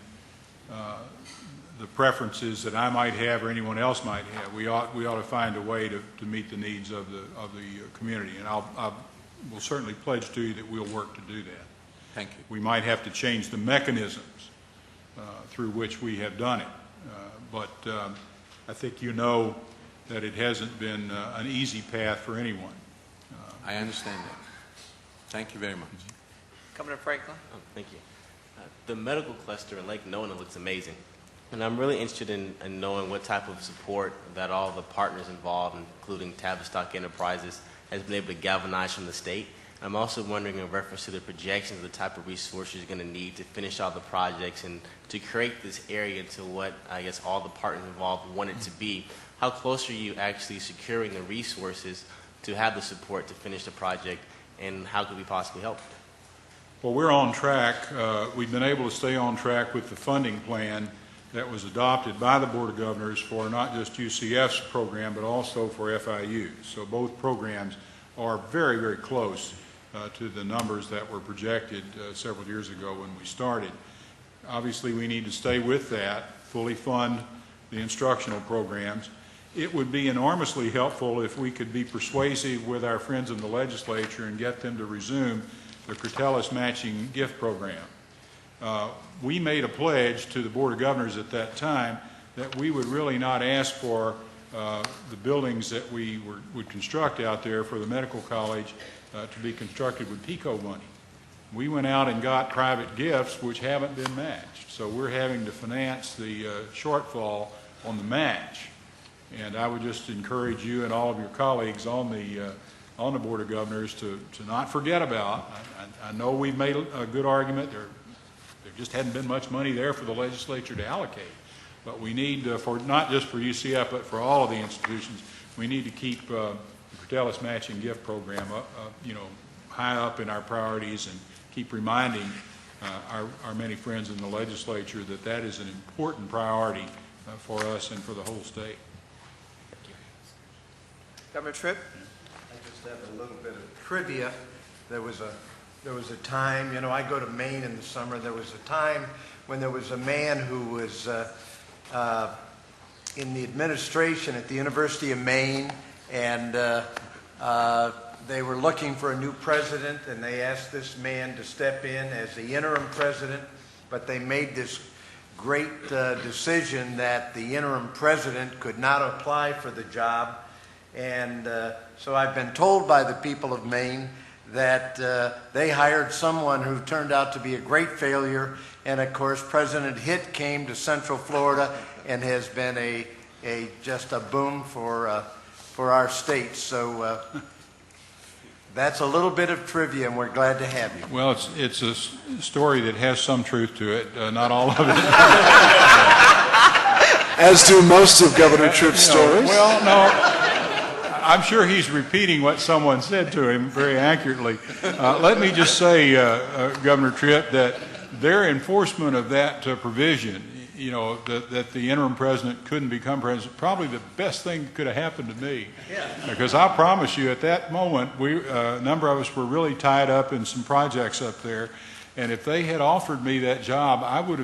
[SPEAKER 8] the preferences that I might have or anyone else might have. We ought to find a way to meet the needs of the community, and I will certainly pledge to you that we'll work to do that.
[SPEAKER 10] Thank you.
[SPEAKER 8] We might have to change the mechanisms through which we have done it, but I think you know that it hasn't been an easy path for anyone.
[SPEAKER 10] I understand that. Thank you very much.
[SPEAKER 1] Governor Franklin.
[SPEAKER 11] Oh, thank you. The medical cluster in Lake Nona looks amazing. And I'm really interested in knowing what type of support that all the partners involved, including Tavistock Enterprises, has been able to galvanize from the state. I'm also wondering in reference to the projections of the type of resources you're going to need to finish all the projects and to create this area to what I guess all the partners involved want it to be. How close are you actually securing the resources to have the support to finish the project, and how could we possibly help?
[SPEAKER 8] Well, we're on track. We've been able to stay on track with the funding plan that was adopted by the Board of Governors for not just UCF's program, but also for FIU. So both programs are very, very close to the numbers that were projected several years ago when we started. Obviously, we need to stay with that, fully fund the instructional programs. It would be enormously helpful if we could be persuasive with our friends in the legislature and get them to resume the Curtelis matching gift program. We made a pledge to the Board of Governors at that time that we would really not ask for the buildings that we would construct out there for the medical college to be constructed with PICO money. We went out and got private gifts which haven't been matched. So we're having to finance the shortfall on the match. And I would just encourage you and all of your colleagues on the Board of Governors to not forget about. I know we've made a good argument. There just hadn't been much money there for the legislature to allocate. But we need, for not just for UCF, but for all of the institutions, we need to keep the Cortellis Matching Gift Program high up in our priorities and keep reminding our many friends in the legislature that that is an important priority for us and for the whole state.
[SPEAKER 1] Governor Tripp?
[SPEAKER 4] I just have a little bit of trivia. There was a time, I go to Maine in the summer. There was a time when there was a man who was in the administration at the University of Maine, and they were looking for a new president, and they asked this man to step in as the interim president, but they made this great decision that the interim president could not apply for the job. And so I've been told by the people of Maine that they hired someone who turned out to be a great failure. And of course, President Hitt came to Central Florida and has been just a boon for our state. So that's a little bit of trivia, and we're glad to have you.
[SPEAKER 8] Well, it's a story that has some truth to it, not all of it.
[SPEAKER 5] As do most of Governor Tripp's stories.
[SPEAKER 8] Well, no. I'm sure he's repeating what someone said to him very accurately. Let me just say, Governor Tripp, that their enforcement of that provision, that the interim president couldn't become president, probably the best thing that could have happened to me. Yeah. Because I promise you, at that moment, a number of us were really tied up in some projects up there, and if they had offered me that job, I would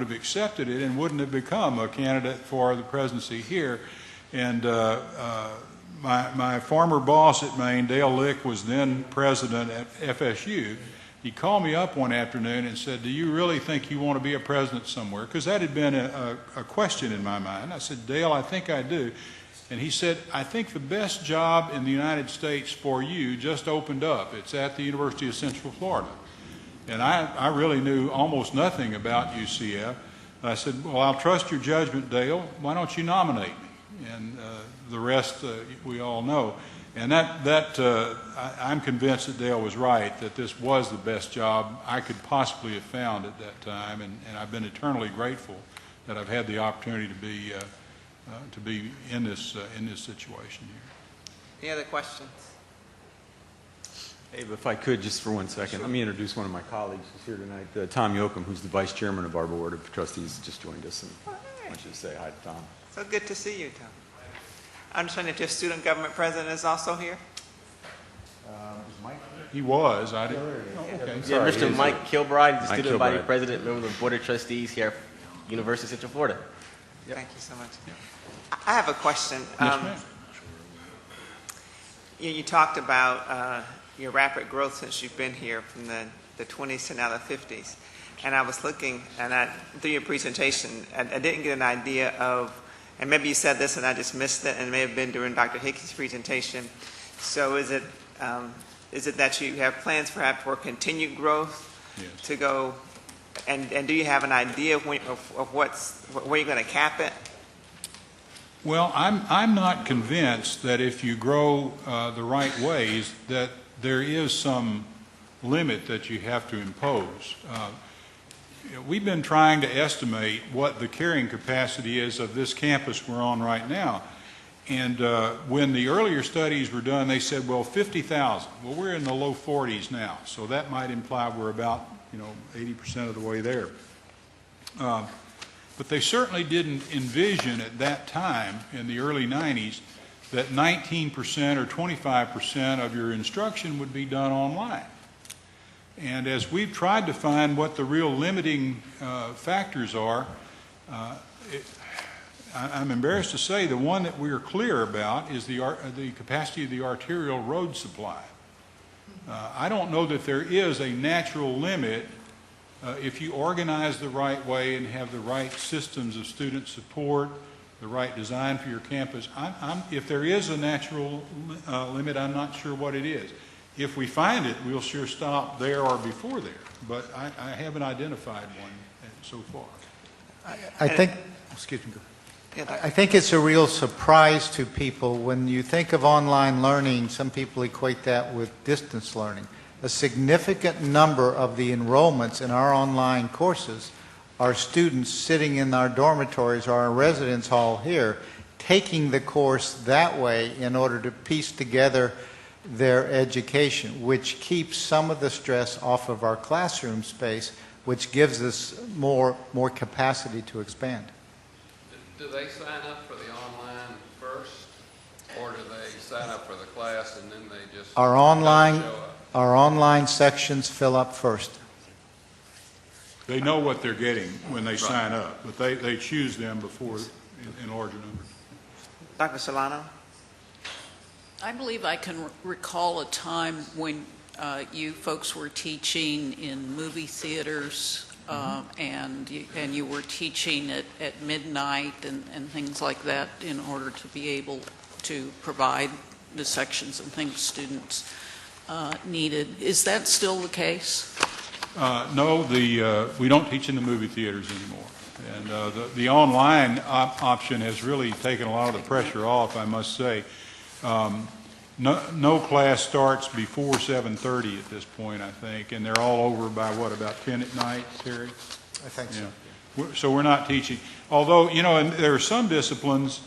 [SPEAKER 8] have accepted it and wouldn't have become a candidate for the presidency here. And my former boss at Maine, Dale Lick, was then president at FSU. He called me up one afternoon and said, "Do you really think you want to be a president somewhere?" Because that had been a question in my mind. I said, "Dale, I think I do." And he said, "I think the best job in the United States for you just opened up. It's at the University of Central Florida." And I really knew almost nothing about UCF. And I said, "Well, I'll trust your judgment, Dale. Why don't you nominate me?" And the rest we all know. And I'm convinced that Dale was right, that this was the best job I could possibly have found at that time, and I've been eternally grateful that I've had the opportunity to be in this situation here.
[SPEAKER 1] Any other questions?
[SPEAKER 7] Hey, if I could, just for 1 second, let me introduce one of my colleagues who's here tonight, Tom Yoakum, who's the vice chairman of our board of trustees, just joined us, and I want you to say hi to Tom.
[SPEAKER 1] So good to see you, Tom. I understand that your student government president is also here?
[SPEAKER 7] Is Mike here?
[SPEAKER 8] He was. I didn't. Okay.
[SPEAKER 11] Yeah, Mr. Mike Kilbride, the
[SPEAKER 7] Mike
[SPEAKER 11] student body
[SPEAKER 7] Kilbride.
[SPEAKER 11] president, member of the board of trustees here at University of Central Florida.
[SPEAKER 1] Thank you so much. I have a question.
[SPEAKER 8] Yes, ma'am.
[SPEAKER 1] You talked about your rapid growth since you've been here from the 20s to now the 50s. And I was looking, and through your presentation, I didn't get an idea of, and maybe you said this and I just missed it, and it may have been during Dr. Hickey's presentation. So is it that you have plans perhaps for continued growth?
[SPEAKER 8] Yes.
[SPEAKER 1] To go, and do you have an idea of where you're going to cap it?
[SPEAKER 8] Well, I'm not convinced that if you grow the right ways that there is some limit that you have to impose. We've been trying to estimate what the carrying capacity is of this campus we're on right now. And when the earlier studies were done, they said, well, 50,000. Well, we're in the low 40s now, so that might imply we're about 80% of the way there. But they certainly didn't envision at that time, in the early 90s, that 19% or 25% of your instruction would be done online. And as we've tried to find what the real limiting factors are, I'm embarrassed to say the one that we're clear about is the capacity of the arterial road supply. I don't know that there is a natural limit if you organize the right way and have the right systems of student support, the right design for your campus, if there is a natural limit, I'm not sure what it is. If we find it, we'll sure stop there or before there, but I haven't identified one so far.
[SPEAKER 9] I think, excuse me. I think it's a real surprise to people when you think of online learning. Some people equate that with distance learning. A significant number of the enrollments in our online courses are students sitting in our dormitories or our residence hall here, taking the course that way in order to piece together their education, which keeps some of the stress off of our classroom space, which gives us more capacity to expand.
[SPEAKER 2] Do they sign up for the online first, or do they sign up for the class and then they just
[SPEAKER 9] Our online sections fill up first.
[SPEAKER 8] They know what they're getting when they sign up, but they choose them before in larger numbers.
[SPEAKER 1] Dr. Solano?
[SPEAKER 6] I believe I can recall a time when you folks were teaching in movie theaters, and you were teaching at midnight and things like that in order to be able to provide the sections and things students needed. Is that still the case?
[SPEAKER 8] No, we don't teach in the movie theaters anymore. And the online option has really taken a lot of the pressure off, I must say. No class starts before 7:30 at this point, I think, and they're all over by, about 10 at night, Terry?
[SPEAKER 9] I think so.
[SPEAKER 8] So we're not teaching. Although, and there are some disciplines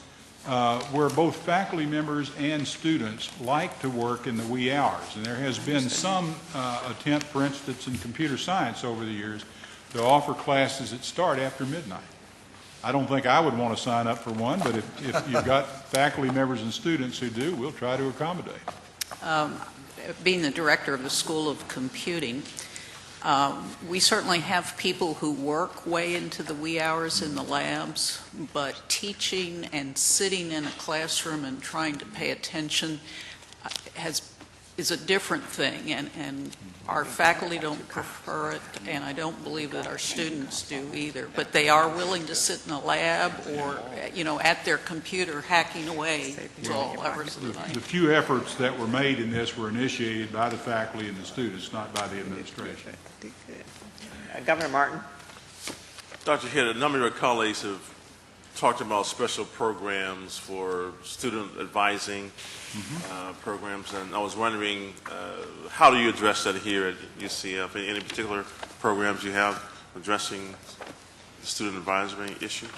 [SPEAKER 8] where both faculty members and students like to work in the wee hours. And there has been some attempt, for instance, in computer science over the years to offer classes that start after midnight. I don't think I would want to sign up for one, but if you've got faculty members and students who do, we'll try to accommodate.
[SPEAKER 6] Being the director of the School of Computing, we certainly have people who work way into the wee hours in the labs, but teaching and sitting in a classroom and trying to pay attention is a different thing, and our faculty don't prefer it, and I don't believe that our students do either. But they are willing to sit in a lab or, at their computer hacking away till all hours of the night.
[SPEAKER 8] The few efforts that were made in this were initiated by the faculty and the students, not by the administration.
[SPEAKER 1] Governor Martin?
[SPEAKER 12] Dr. Hitt, a number of your colleagues have talked about special programs for student advising programs, and I was wondering, how do you address that here at UCF? Any particular programs you have addressing the student advisory issues?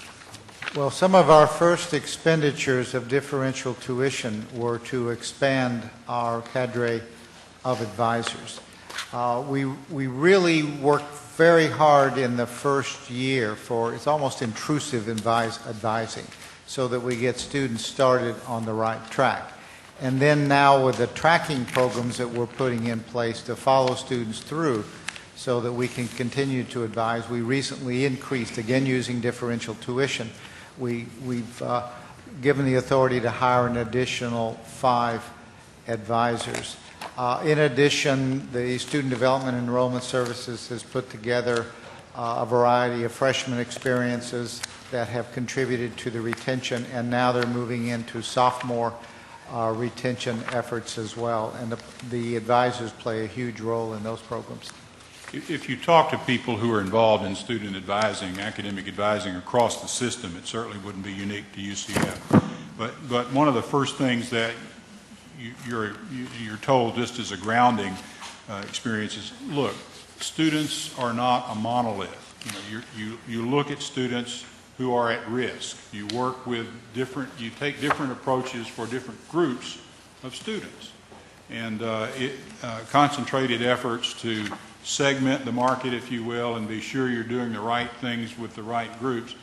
[SPEAKER 9] Well, some of our first expenditures of differential tuition were to expand our cadre of advisors. We really worked very hard in the first year for, it's almost intrusive advising, so that we get students started on the right track. And then now with the tracking programs that we're putting in place to follow students through so that we can continue to advise, we recently increased, again using differential tuition, we've given the authority to hire an additional 5 advisors. In addition, the Student Development and Enrollment Services has put together a variety of freshman experiences that have contributed to the retention, and now they're moving into sophomore retention efforts as well, and the advisors play a huge role in those programs.
[SPEAKER 8] If you talk to people who are involved in student advising, academic advising across the system, it certainly wouldn't be unique to UCF. But one of the first things that you're told, just as a grounding experience, is, look, students are not a monolith. You look at students who are at risk. You work with you take different approaches for different groups of students. And concentrated efforts to segment the market, if you will, and be sure you're doing the right things with the right groups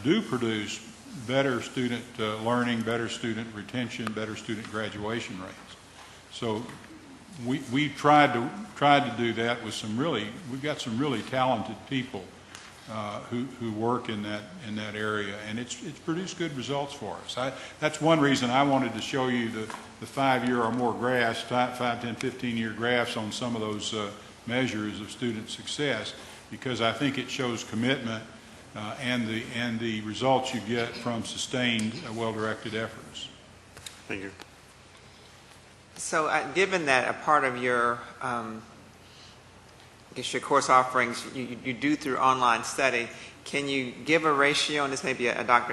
[SPEAKER 8] do produce better student learning, better student retention, better student graduation rates. So we tried to do that with we've got some really talented people who work in that area, and it's produced good results for us. That's one reason I wanted to show you the 5-year or more graphs, 5, 10, 15-year graphs on some of those measures of student success, because I think it shows commitment and the results you get from sustained, well-directed efforts.
[SPEAKER 12] Thank you.
[SPEAKER 1] So given that a part of your, I guess your course offerings you do through online study, can you give a ratio, and this may be a Dr.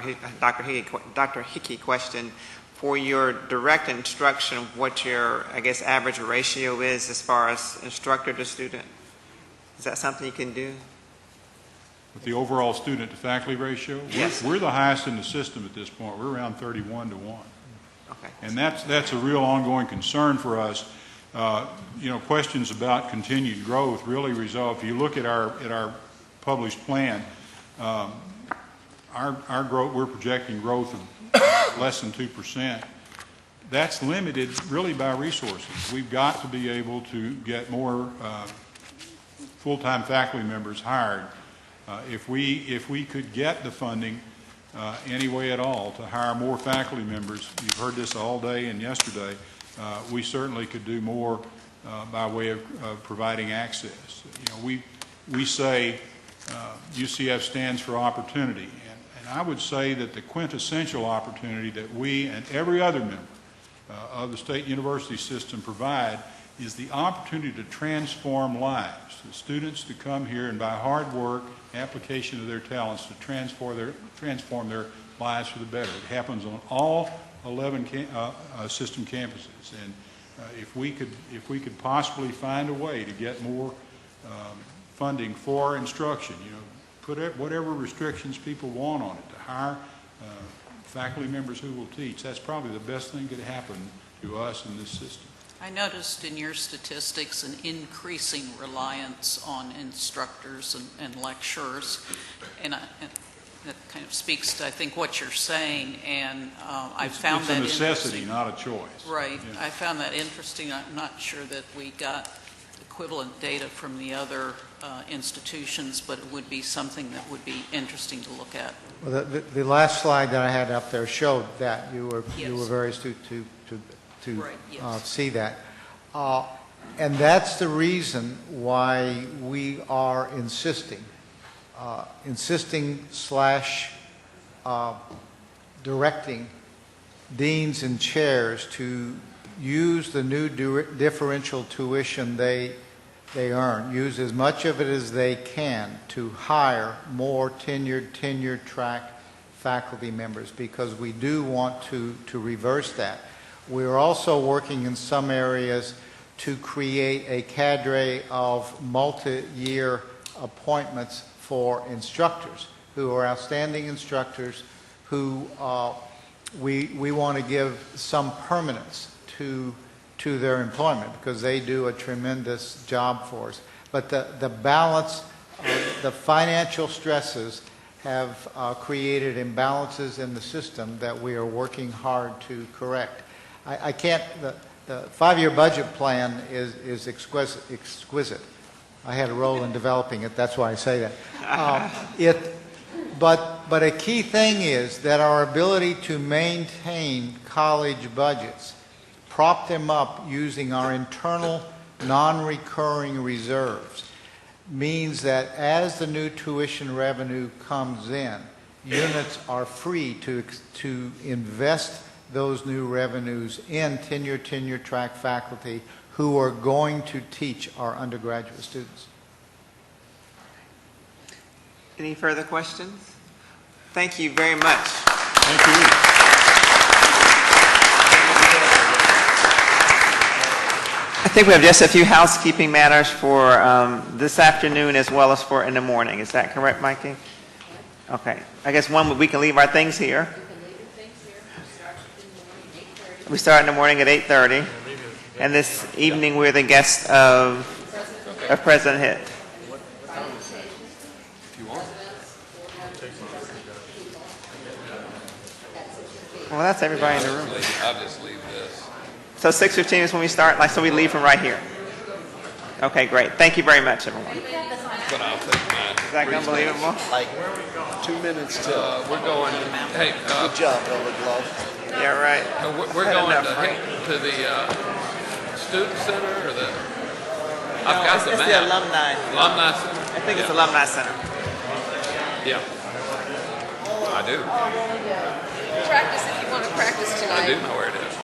[SPEAKER 1] Hickey question, for your direct instruction, what your, I guess, average ratio is as far as instructor to student? Is that something you can do?
[SPEAKER 8] With the overall student to faculty ratio?
[SPEAKER 1] Yes.
[SPEAKER 8] We're the highest in the system at this point. We're around 31 to 1.
[SPEAKER 1] Okay.
[SPEAKER 8] And that's a real ongoing concern for us. Questions about continued growth really result, if you look at our published plan, our growth, we're projecting growth of less than 2%. That's limited really by resources. We've got to be able to get more full-time faculty members hired. If we could get the funding any way at all to hire more faculty members, you've heard this all day and yesterday, we certainly could do more by way of providing access. We say UCF stands for opportunity, and I would say that the quintessential opportunity that we and every other member of the state university system provide is the opportunity to transform lives. The students to come here and by hard work, application of their talents to transform their lives for the better. It happens on all 11 system campuses, and if we could possibly find a way to get more funding for instruction, put whatever restrictions people want on it to hire faculty members who will teach. That's probably the best thing that could happen to us in this system.
[SPEAKER 6] I noticed in your statistics an increasing reliance on instructors and lecturers, and that kind of speaks to, I think, what you're saying, and I found that
[SPEAKER 8] interesting. It's a necessity,
[SPEAKER 6] interesting.
[SPEAKER 8] not a choice.
[SPEAKER 6] Right.
[SPEAKER 8] Yeah.
[SPEAKER 6] I found that interesting. I'm not sure that we got equivalent data from the other institutions, but it would be something that would be interesting to look at.
[SPEAKER 9] Well, the last slide that I had up there showed that you were very astute to
[SPEAKER 6] Right, yes.
[SPEAKER 9] see that. And that's the reason why we are insisting directing deans and chairs to use the new differential tuition they earn, use as much of it as they can to hire more tenured track faculty members, because we do want to reverse that. We're also working in some areas to create a cadre of multi-year appointments for instructors who are outstanding instructors who we want to give some permanence to their employment, because they do a tremendous job for us. But the balance, the financial stresses have created imbalances in the system that we are working hard to correct. I can't, the 5-year budget plan is exquisite. I had a role in developing it, that's why I say that. But a key thing is that our ability to maintain college budgets, prop them up using our internal non-recurring reserves, means that as the new tuition revenue comes in, units are free to invest those new revenues in tenure track faculty who are going to teach our undergraduate students.
[SPEAKER 1] Any further questions? Thank you very much.
[SPEAKER 8] Thank you.
[SPEAKER 1] I think we have just a few housekeeping matters for this afternoon as well as for in the morning. Is that correct, Mikey? Okay. I guess we can leave our things here. We start in the morning at 8:30. And this evening we're the guests of President Hitt. Well, that's everybody in the room.
[SPEAKER 2] I'll just leave this.
[SPEAKER 1] So 6:15 is when we start, so we leave from right here. Okay, great. Thank you very much, everyone.
[SPEAKER 2] But I'll take mine.
[SPEAKER 1] Is that unbelievable?
[SPEAKER 5] Like 2 minutes till.
[SPEAKER 2] We're going, hey,
[SPEAKER 5] Good job, Elder Glove.
[SPEAKER 1] Yeah, right.
[SPEAKER 2] we're
[SPEAKER 1] Had
[SPEAKER 2] going
[SPEAKER 1] enough, right?
[SPEAKER 2] to the student center or the, I've got the
[SPEAKER 1] it's
[SPEAKER 2] map.
[SPEAKER 1] the alumni.
[SPEAKER 2] Alumni center.
[SPEAKER 1] I think it's Alumni Center.
[SPEAKER 2] Yeah. I do.
[SPEAKER 3] Practice if you want to practice
[SPEAKER 2] I
[SPEAKER 3] tonight.
[SPEAKER 2] do know where it is.